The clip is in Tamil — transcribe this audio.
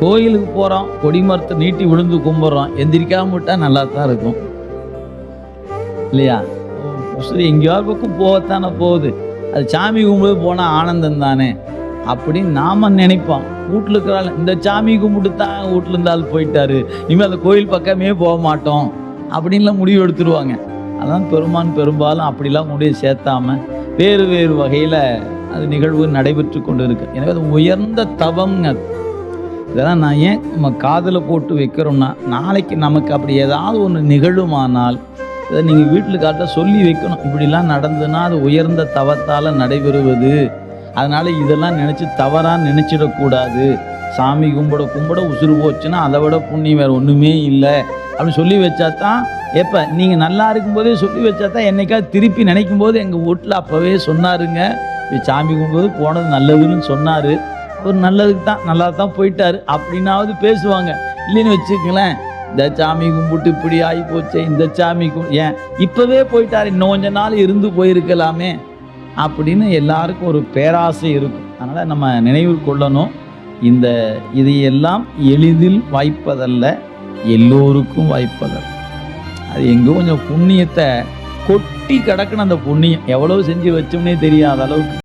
கோயிலுக்கு போகிறோம், கொடிமரத்தை நீட்டி விழுந்து கும்பிட்றோம், எந்திரிக்காம விட்டால் நல்லா தான் இருக்கும் இல்லையா? சரி, எங்கேயாவது பக்கம் போகத்தானே போகுது, அது சாமி கும்பிடு போனால் ஆனந்தம் தானே அப்படின்னு நாம் நினைப்போம். வீட்டில் இருக்கிறாள் இந்த சாமி கும்பிட்டு தான் வீட்டில் இருந்தாலும் போயிட்டாரு, இனிமேல் அந்த கோயில் பக்கமே போக மாட்டோம் அப்படின்லாம் முடிவு எடுத்துருவாங்க. அதான் பெருமான் பெரும்பாலும் அப்படிலாம் முடிவு சேர்த்தாம வேறு வேறு வகையில் அது நிகழ்வு நடைபெற்று கொண்டு இருக்கு. எனவே அது உயர்ந்த தவம்ங்க. இதெல்லாம் நான் ஏன் நம்ம காதில் போட்டு வைக்கிறோம்னா, நாளைக்கு நமக்கு அப்படி ஏதாவது ஒன்று நிகழுமானால் இதை நீங்கள் வீட்டில் காட்ட சொல்லி வைக்கணும். இப்படிலாம் நடந்துன்னா அது உயர்ந்த தவத்தால் நடைபெறுவது, அதனால் இதெல்லாம் நினச்சி தவறாக நினச்சிடக்கூடாது. சாமி கும்பிட கும்பிட உசுறு போச்சுன்னா அதை விட புண்ணியம் வேறு ஒன்றுமே இல்லை அப்படின்னு சொல்லி வச்சா தான், எப்போ நீங்கள் நல்லா இருக்கும்போதே சொல்லி வச்சா தான் என்னைக்காவது திருப்பி நினைக்கும் போது எங்கள் வீட்டில் அப்போவே சொன்னாருங்க, சாமி கும்பிடும்போது போனது நல்லதுன்னு சொன்னார், அவர் நல்லதுக்கு தான் நல்லா தான் போயிட்டார் அப்படின்னாவது பேசுவாங்க. இல்லைன்னு வச்சுக்கங்களேன், இந்த சாமி கும்பிட்டு இப்படி ஆகி போச்சு, இந்த சாமி ஏன் இப்போவே போயிட்டார், இன்னும் கொஞ்ச நாள் இருந்து போயிருக்கலாமே அப்படின்னு எல்லாருக்கும் ஒரு பேராசை இருக்கும். அதனால் நம்ம நினைவில் கொள்ளணும், இதையெல்லாம் எளிதில் வாய்ப்பதல்ல, எல்லோருக்கும் வாய்ப்பதல்ல. அது எங்கோ கொஞ்சம் புண்ணியத்தை கொட்டி கிடக்குன்னு, அந்த புண்ணியம் எவ்வளவு செஞ்சு வச்சோம்னே தெரியாத அளவுக்கு